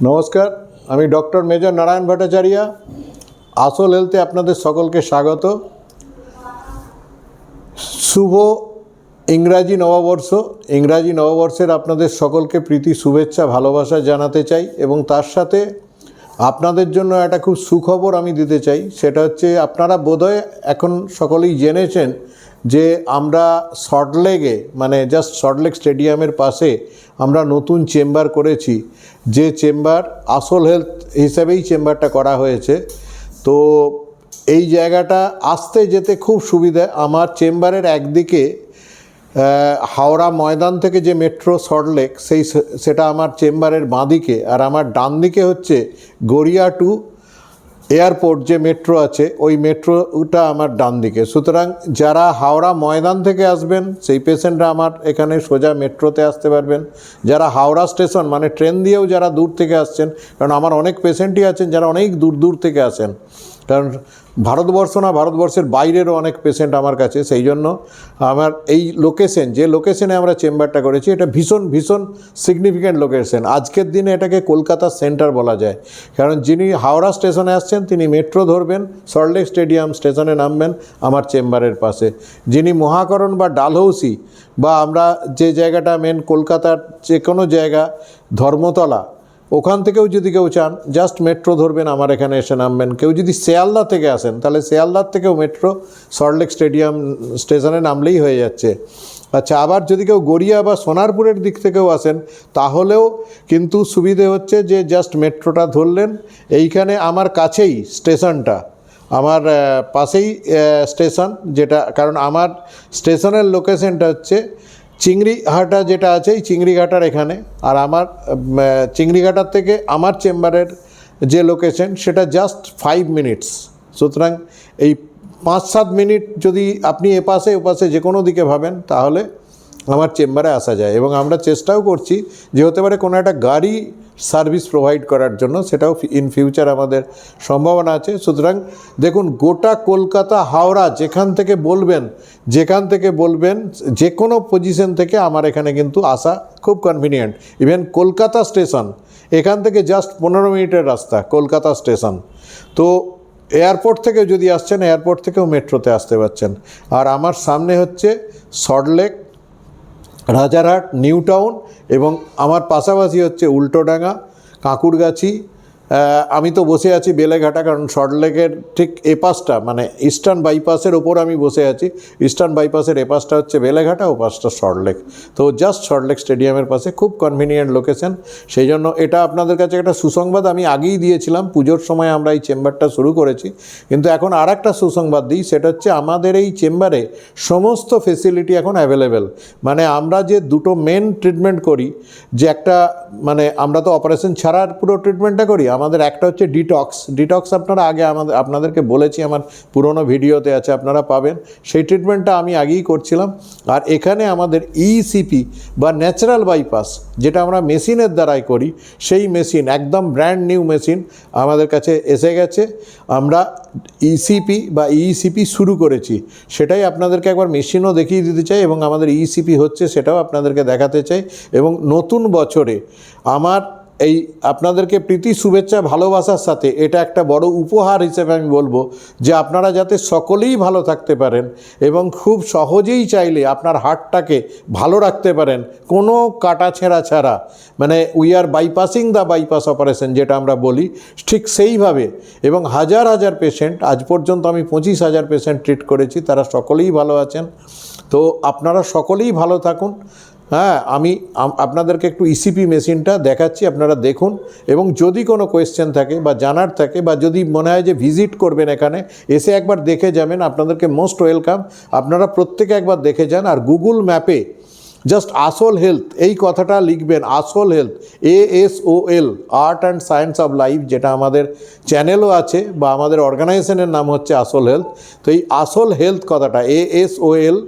নমস্কার, আমি doctor major Narayan Bhattacharya. আসল হেলথে আপনাদের সকলকে স্বাগত। শুভ ইংরাজি নববর্ষ। ইংরাজি নববর্ষের আপনাদের সকলকে প্রীতি শুভেচ্ছা ভালোবাসা জানাতে চাই এবং তার সাথে আপনাদের জন্য একটা খুব সুখবর আমি দিতে চাই। সেটা হচ্ছে, আপনারা বোধহয় এখন সকলেই জেনেছেন যে আমরা সল্টলেকে মানে জাস্ট সল্টলেক স্টেডিয়ামের পাশে আমরা নতুন চেম্বার করেছি, যে চেম্বার আসল হেলথ হিসাবেই চেম্বারটা করা হয়েছে। তো এই জায়গাটা আসতে যেতে খুব সুবিধা। আমার চেম্বারের একদিকে হাওড়া ময়দান থেকে যে মেট্রো সল্টলেক সেটা আমার চেম্বারের বাঁদিকে, আর আমার ডান দিকে হচ্ছে গড়িয়া টু এয়ারপোর্ট যে মেট্রো আছে, ওই মেট্রোটা আমার ডান দিকে। সুতরাং যারা হাওড়া ময়দান থেকে আসবেন সেই পেশেন্টরা আমার এখানে সোজা মেট্রোতে আসতে পারবেন। যারা হাওড়া স্টেশন মানে ট্রেন দিয়েও যারা দূর থেকে আসছেন, কারণ আমার অনেক পেশেন্টই আছেন যারা অনেক দূর দূর থেকে আসেন, কারণ ভারতবর্ষ না ভারতবর্ষের বাইরেরও অনেক পেশেন্ট আমার কাছে। সেই জন্য আমার এই লোকেশন, যে লোকেশনে আমরা চেম্বারটা করেছি, এটা ভীষণ ভীষণ সিগনিফিক্যান্ট লোকেশন। আজকের দিনে এটাকে কলকাতার সেন্টার বলা যায়, কারণ যিনি হাওড়া স্টেশনে আসছেন তিনি মেট্রো ধরবেন, সল্টলেক স্টেডিয়াম স্টেশনে নামবেন আমার চেম্বারের পাশে। যিনি মহাকরণ বা ডালহৌসি বা আমরা যে জায়গাটা মেন কলকাতার যে কোনো জায়গা, ধর্মতলা, ওখান থেকেও যদি কেউ চান জাস্ট মেট্রো ধরবেন, আমার এখানে এসে নামবেন। কেউ যদি শিয়ালদা থেকে আসেন তাহলে শিয়ালদার থেকেও মেট্রো সল্টলেক স্টেডিয়াম স্টেশনে নামলেই হয়ে যাচ্ছে। আচ্ছা, আবার যদি কেউ গড়িয়া বা সোনারপুরের দিক থেকেও আসেন তাহলেও কিন্তু সুবিধে হচ্ছে যে জাস্ট মেট্রোটা ধরলেন, এইখানে আমার কাছেই স্টেশনটা, আমার পাশেই স্টেশন, যেটা কারণ আমার স্টেশনের লোকেশনটা হচ্ছে চিংড়িঘাটা যেটা আছে, এই চিংড়িঘাটার এখানে। আর আমার চিংড়িঘাটার থেকে আমার চেম্বারের যে লোকেশন সেটা জাস্ট 5 মিনিটস। সুতরাং এই 5-7 মিনিট যদি আপনি এপাশে ওপাশে যে কোনো দিকে ভাবেন তাহলে আমার চেম্বারে আসা যায়। এবং আমরা চেষ্টাও করছি যে হতে পারে কোনো একটা গাড়ি সার্ভিস প্রোভাইড করার জন্য, সেটাও ইন ফিউচার আমাদের সম্ভাবনা আছে। সুতরাং দেখুন, গোটা কলকাতা হাওড়া যেখান থেকে বলবেন যে কোনো পজিশন থেকে আমার এখানে কিন্তু আসা খুব কনভিনিয়েন্ট। ইভেন কলকাতা স্টেশন এখান থেকে জাস্ট 15 মিনিটের রাস্তা কলকাতা স্টেশন। তো এয়ারপোর্ট থেকে যদি আসছেন, এয়ারপোর্ট থেকেও মেট্রোতে আসতে পারছেন। আর আমার সামনে হচ্ছে সল্টলেক, রাজারহাট, নিউ টাউন, এবং আমার পাশাপাশি হচ্ছে উল্টোডাঙ্গা, কাঁকুরগাছি। আমি তো বসে আছি বেলেঘাটা, কারণ সল্টলেকের ঠিক এপাশটা মানে ইস্টার্ন বাইপাসের ওপর আমি বসে আছি। ইস্টার্ন বাইপাসের এপাশটা হচ্ছে বেলেঘাটা, ও পাশটা সল্টলেক। তো জাস্ট সল্টলেক স্টেডিয়ামের পাশে, খুব কনভিনিয়েন্ট লোকেশন। সেই জন্য এটা আপনাদের কাছে একটা সুসংবাদ আমি আগেই দিয়েছিলাম। পুজোর সময় আমরা এই চেম্বারটা শুরু করেছি, কিন্তু এখন আর একটা সুসংবাদ দিই। সেটা হচ্ছে আমাদের এই চেম্বারে সমস্ত ফেসিলিটি এখন অ্যাভেলেবেল। মানে আমরা যে দুটো মেন ট্রিটমেন্ট করি, যে একটা মানে আমরা তো অপারেশন ছাড়ার পুরো ট্রিটমেন্টটা করি। আমাদের একটা হচ্ছে ডিটক্স আপনারা আগে আপনাদেরকে বলেছি, আমার পুরনো ভিডিওতে আছে, আপনারা পাবেন। সেই ট্রিটমেন্টটা আমি আগেই করছিলাম। আর এখানে আমাদের ইসিপি বা ন্যাচারাল বাইপাস, যেটা আমরা মেশিনের দ্বারাই করি, সেই মেশিন একদম ব্র্যান্ড নিউ মেশিন আমাদের কাছে এসে গেছে। আমরা ইসিপি শুরু করেছি, সেটাই আপনাদেরকে একবার মেশিনও দেখিয়ে দিতে চাই, এবং আমাদের ইসিপি হচ্ছে সেটাও আপনাদেরকে দেখাতে চাই। এবং নতুন বছরে আমার এই আপনাদেরকে প্রীতি শুভেচ্ছা ভালোবাসার সাথে এটা একটা বড় উপহার হিসেবে আমি বলবো যে আপনারা যাতে সকলেই ভালো থাকতে পারেন এবং খুব সহজেই চাইলে আপনার হার্টটাকে ভালো রাখতে পারেন, কোনো কাটাছেঁড়া ছাড়া। মানে we are bypassing the bypass operation যেটা আমরা বলি, ঠিক সেইভাবে। এবং হাজার হাজার পেশেন্ট, আজ পর্যন্ত আমি 25,000 পেশেন্ট ট্রিট করেছি, তারা সকলেই ভালো আছেন। তো আপনারা সকলেই ভালো থাকুন। হ্যাঁ, আমি আপনাদেরকে একটু ইসিপি মেশিনটা দেখাচ্ছি, আপনারা দেখুন। এবং যদি কোনো কোয়েশ্চেন থাকে বা জানার থাকে, বা যদি মনে হয় যে ভিজিট করবেন, এখানে এসে একবার দেখে যাবেন, আপনাদেরকে মোস্ট ওয়েলকাম। আপনারা প্রত্যেকে একবার দেখে যান। আর গুগল ম্যাপে জাস্ট আসল হেলথ এই কথাটা লিখবেন, আসল health, ASOL, art and science of life, যেটা আমাদের চ্যানেলও আছে, বা আমাদের অর্গানাইজেশনের নাম হচ্ছে আসল হেলথ। তো এই আসল হেলথ কথাটা, ASOL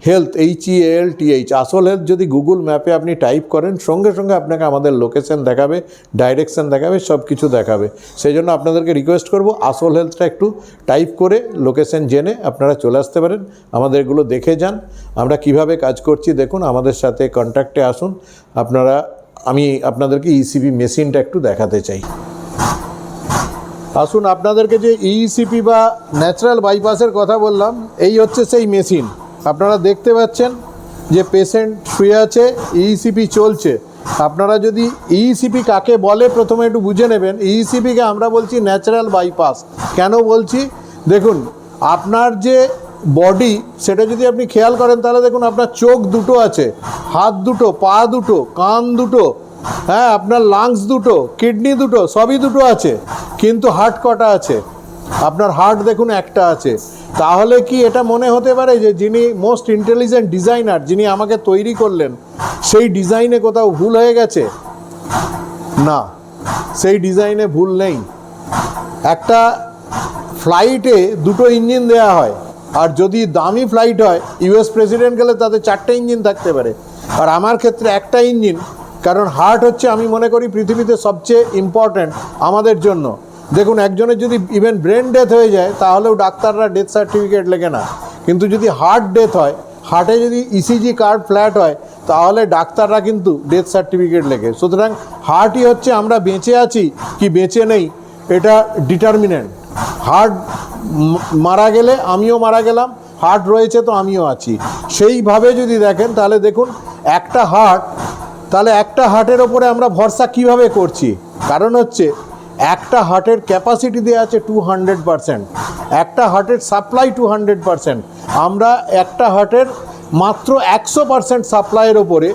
হেলথ, HEALTH, আসল হেলথ যদি গুগল ম্যাপে আপনি টাইপ করেন, সঙ্গে সঙ্গে আপনাকে আমাদের লোকেশন দেখাবে, ডাইরেকশন দেখাবে, সব কিছু দেখাবে। সেই জন্য আপনাদেরকে রিকোয়েস্ট করব, আসল হেলথটা একটু টাইপ করে লোকেশন জেনে আপনারা চলে আসতে পারেন, আমাদের এগুলো দেখে যান, আমরা কিভাবে কাজ করছি দেখুন, আমাদের সাথে কন্ট্যাক্টে আসুন। আপনারা আমি আপনাদেরকে ইসিপি মেশিনটা একটু দেখাতে চাই। আসুন, আপনাদেরকে যে ইসিপি বা ন্যাচারাল বাইপাসের কথা বললাম, এই হচ্ছে সেই মেশিন। আপনারা দেখতে পাচ্ছেন যে পেশেন্ট শুয়ে আছে, ইসিপি চলছে। আপনারা যদি ইসিপি কাকে বলে প্রথমে একটু বুঝে নেবেন। ইসিপিকে আমরা বলছি ন্যাচারাল বাইপাস। কেন বলছি দেখুন, আপনার যে বডি সেটা যদি আপনি খেয়াল করেন তাহলে দেখুন আপনার চোখ দুটো আছে, হাত দুটো, পা দুটো, কান দুটো, হ্যাঁ, আপনার লাংস দুটো, কিডনি দুটো, সবই দুটো আছে, কিন্তু হার্ট কটা আছে? আপনার হার্ট দেখুন একটা আছে। তাহলে কি এটা মনে হতে পারে যে যিনি মোস্ট ইন্টেলিজেন্ট ডিজাইনার, যিনি আমাকে তৈরি করলেন, সেই ডিজাইনে কোথাও ভুল হয়ে গেছে? না, সেই ডিজাইনে ভুল নেই। একটা ফ্লাইটে দুটো ইঞ্জিন দেওয়া হয়, আর যদি দামি ফ্লাইট হয়, ইউএস প্রেসিডেন্ট গেলে তাতে 4টে ইঞ্জিন থাকতে পারে, আর আমার ক্ষেত্রে একটা ইঞ্জিন। কারণ হার্ট হচ্ছে, আমি মনে করি, পৃথিবীতে সবচেয়ে ইম্পর্ট্যান্ট আমাদের জন্য। দেখুন, একজনের যদি ইভেন ব্রেন ডেথ হয়ে যায় তাহলেও ডাক্তাররা ডেথ সার্টিফিকেট লেখে না, কিন্তু যদি হার্ট ডেথ হয়, হার্টে যদি ইসিজি কার্ড ফ্ল্যাট হয়, তাহলে ডাক্তাররা কিন্তু ডেথ সার্টিফিকেট লেখে। সুতরাং হার্টই হচ্ছে আমরা বেঁচে আছি কি বেঁচে নেই এটা ডিটারমিনেন্ট। হার্ট মারা গেলে আমিও মারা গেলাম, হার্ট রয়েছে তো আমিও আছি। সেইভাবে যদি দেখেন তাহলে দেখুন একটা হার্ট, তাহলে একটা হার্টের ওপরে আমরা ভরসা কিভাবে করছি? কারণ হচ্ছে একটা হার্টের ক্যাপাসিটি দেওয়া আছে 200%, একটা হার্টের সাপ্লাই 200%। আমরা একটা হার্টের মাত্র 100% সাপ্লাইয়ের ওপরে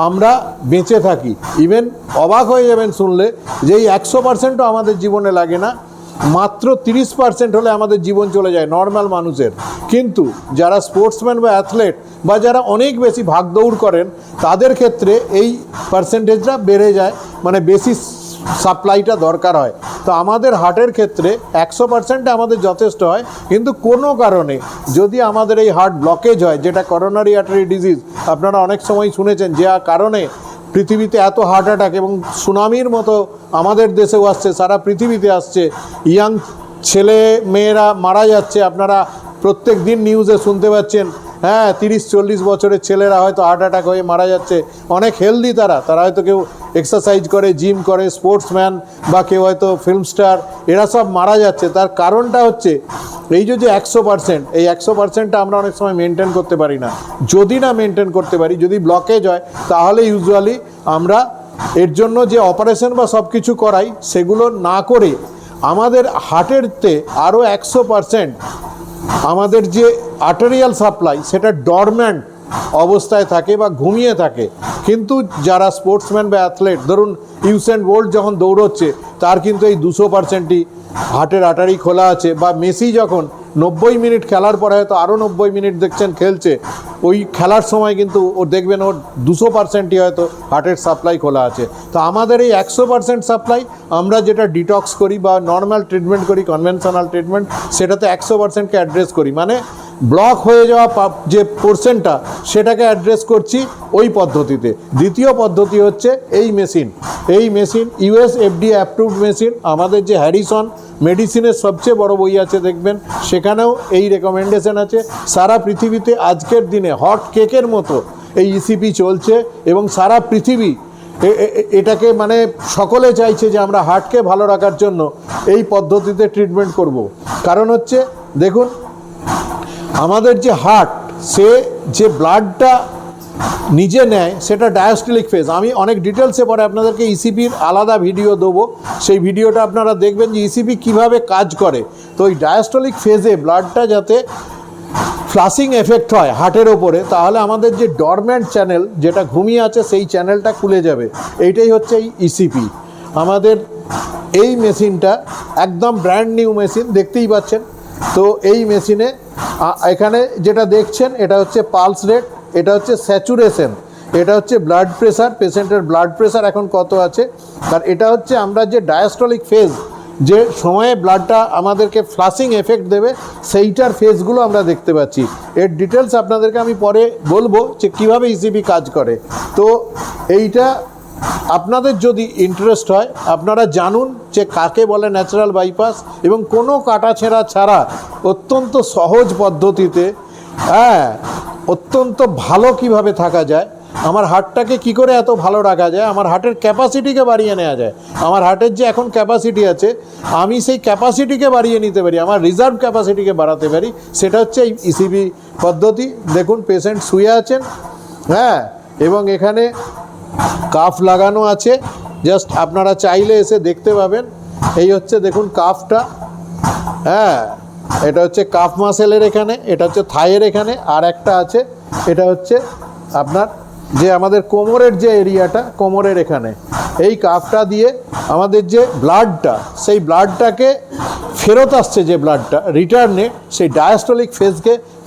আমরা বেঁচে থাকি। ইভেন অবাক হয়ে যাবেন শুনলে যে এই 100%ও আমাদের জীবনে লাগে না, মাত্র 30% হলে আমাদের জীবন চলে যায় নর্মাল মানুষের। কিন্তু যারা স্পোর্টসম্যান বা অ্যাথলেট বা যারা অনেক বেশি ভাগদৌড় করেন, তাদের ক্ষেত্রে এই পার্সেন্টেজটা বেড়ে যায়, মানে বেশি সাপ্লাইটা দরকার হয়। তো আমাদের হার্টের ক্ষেত্রে 100% আমাদের যথেষ্ট হয়, কিন্তু কোনো কারণে যদি আমাদের এই হার্ট ব্লকেজ হয়, যেটা করোনারি আর্টারি ডিজিজ আপনারা অনেক সময় শুনেছেন, যে কারণে পৃথিবীতে এত হার্ট অ্যাটাক এবং সুনামির মতো আমাদের দেশেও আসছে, সারা পৃথিবীতে আসছে, ইয়াং ছেলে মেয়েরা মারা যাচ্ছে। আপনারা প্রত্যেক দিন নিউজে শুনতে পাচ্ছেন, হ্যাঁ, 30-40 বছরের ছেলেরা হয়তো হার্ট অ্যাটাক হয়ে মারা যাচ্ছে। অনেক হেলদি তারা হয়তো কেউ এক্সারসাইজ করে, জিম করে, স্পোর্টসম্যান, বা কেউ হয়তো ফিল্ম স্টার, এরা সব মারা যাচ্ছে। তার কারণটা হচ্ছে এই যে 100%, এই 100%টা আমরা অনেক সময় মেনটেন করতে পারি না। যদি না মেনটেন করতে পারি, যদি ব্লকেজ হয়, তাহলে ইউজুয়ালি আমরা এর জন্য যে অপারেশন বা সব কিছু করাই, সেগুলো না করে আমাদের হার্টেরতে আরও 100% আমাদের যে আর্টেরিয়াল সাপ্লাই সেটা ডরম্যান্ট অবস্থায় থাকে বা ঘুমিয়ে থাকে। কিন্তু যারা স্পোর্টসম্যান বা অ্যাথলেট, ধরুন ইউসেন বোল্ট যখন দৌড়চ্ছে, তার কিন্তু এই 200%ই হার্টের আর্টারি খোলা আছে। বা মেসি যখন 90 মিনিট খেলার পরে হয়তো আরও 90 মিনিট দেখছেন খেলছে, ওই খেলার সময় কিন্তু ও দেখবেন ওর 200%ই হয়তো হার্টের সাপ্লাই খোলা আছে। তো আমাদের এই 100% সাপ্লাই আমরা যেটা ডিটক্স করি বা নর্মাল ট্রিটমেন্ট করি, কনভেনশনাল ট্রিটমেন্ট, সেটাতে 100%কে অ্যাড্রেস করি। মানে ব্লক হয়ে যাওয়া যে পোর্শনটা, সেটাকে অ্যাড্রেস করছি ওই পদ্ধতিতে। দ্বিতীয় পদ্ধতি হচ্ছে এই মেশিন। এই machine US FDA approved machine. আমাদের যে হ্যারিসন মেডিসিনের সবচেয়ে বড় বই আছে দেখবেন, সেখানেও এই রেকমেন্ডেশন আছে। সারা পৃথিবীতে আজকের দিনে হট কেকের মতো এই ইসিপি চলছে, এবং সারা পৃথিবী এটাকে মানে সকলে চাইছে যে আমরা হার্টকে ভালো রাখার জন্য এই পদ্ধতিতে ট্রিটমেন্ট করব। কারণ হচ্ছে দেখুন, আমাদের যে হার্ট, সে যে ব্লাডটা নিজে নেয় সেটা ডায়াস্টলিক ফেজ। আমি অনেক ডিটেলসে পরে আপনাদেরকে ইসিপির আলাদা ভিডিও দেবো, সেই ভিডিওটা আপনারা দেখবেন যে ইসিপি কীভাবে কাজ করে। তো ওই ডায়াস্টলিক ফেজে ব্লাডটা যাতে ফ্লাশিং এফেক্ট হয় হার্টের ওপরে, তাহলে আমাদের যে ডরম্যান্ট চ্যানেল যেটা ঘুমিয়ে আছে, সেই চ্যানেলটা খুলে যাবে। এইটাই হচ্ছে এই ইসিপি। আমাদের এই মেশিনটা একদম ব্র্যান্ড নিউ মেশিন, দেখতেই পাচ্ছেন। তো এই মেশিনে এখানে যেটা দেখছেন, এটা হচ্ছে পালস রেট, এটা হচ্ছে স্যাচুরেশন, এটা হচ্ছে ব্লাড প্রেশার, পেশেন্টের ব্লাড প্রেশার এখন কত আছে, আর এটা হচ্ছে আমরা যে ডায়াস্টলিক ফেজ, যে সময়ে ব্লাডটা আমাদেরকে ফ্লাশিং এফেক্ট দেবে, সেইটার ফেজগুলো আমরা দেখতে পাচ্ছি। এর ডিটেলস আপনাদেরকে আমি পরে বলবো যে কীভাবে ইসিপি কাজ করে। তো এইটা আপনাদের যদি ইন্টারেস্ট হয়, আপনারা জানুন যে কাকে বলে ন্যাচারাল বাইপাস, এবং কোনো কাটাছেঁড়া ছাড়া অত্যন্ত সহজ পদ্ধতিতে অত্যন্ত ভালো কিভাবে থাকা যায়, আমার হার্টটাকে কি করে এত ভালো রাখা যায়, আমার হার্টের ক্যাপাসিটিকে বাড়িয়ে নেওয়া যায়। আমার হার্টের যে এখন ক্যাপাসিটি আছে, আমি সেই ক্যাপাসিটিকে বাড়িয়ে নিতে পারি, আমার রিজার্ভ ক্যাপাসিটিকে বাড়াতে পারি, সেটা হচ্ছে এই ইসিবি পদ্ধতি। দেখুন পেশেন্ট শুয়ে আছেন, হ্যাঁ, এবং এখানে কাফ লাগানো আছে, জাস্ট আপনারা চাইলে এসে দেখতে পাবেন। এই হচ্ছে দেখুন কাফটা, হ্যাঁ, এটা হচ্ছে কাফ মাসেলের এখানে, এটা হচ্ছে থাইয়ের এখানে, আর একটা আছে এটা হচ্ছে আপনার যে আমাদের কোমরের যে এরিয়াটা, কোমরের এখানে। এই কাফটা দিয়ে আমাদের যে ব্লাডটা, সেই ব্লাডটাকে ফেরত আসছে, যে ব্লাডটা রিটার্নে সেই ডায়াস্টোলিক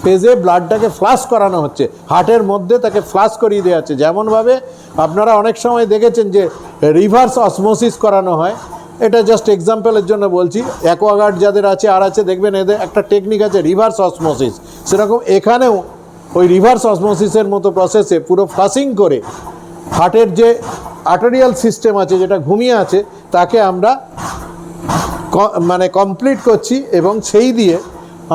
ফেজে ব্লাডটাকে ফ্লাশ করানো হচ্ছে, হার্টের মধ্যে তাকে ফ্লাশ করিয়ে দেওয়া হচ্ছে। যেমনভাবে আপনারা অনেক সময় দেখেছেন যে রিভার্স অসমোসিস করানো হয়, এটা জাস্ট এক্সাম্পলের জন্য বলছি, অ্যাকোয়াগার্ড যাদের আছে আর আছে, দেখবেন এদের একটা টেকনিক আছে রিভার্স অসমোসিস, সেরকম এখানেও ওই রিভার্স অসমোসিসের মতো প্রসেসে পুরো ফ্লাশিং করে হার্টের যে আর্টেরিয়াল সিস্টেম আছে, যেটা ঘুমিয়ে আছে, তাকে আমরা মানে কমপ্লিট করছি, এবং সেই দিয়ে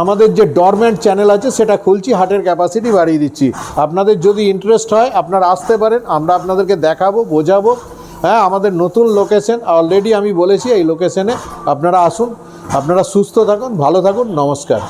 আমাদের যে ডরম্যান্ট চ্যানেল আছে সেটা খুলছি, হার্টের ক্যাপাসিটি বাড়িয়ে দিচ্ছি। আপনাদের যদি ইন্টারেস্ট হয় আপনারা আসতে পারেন, আমরা আপনাদেরকে দেখাবো, বোঝাবো। হ্যাঁ, আমাদের নতুন লোকেশন অলরেডি আমি বলেছি, এই লোকেশনে আপনারা আসুন। আপনারা সুস্থ থাকুন, ভালো থাকুন, নমস্কার।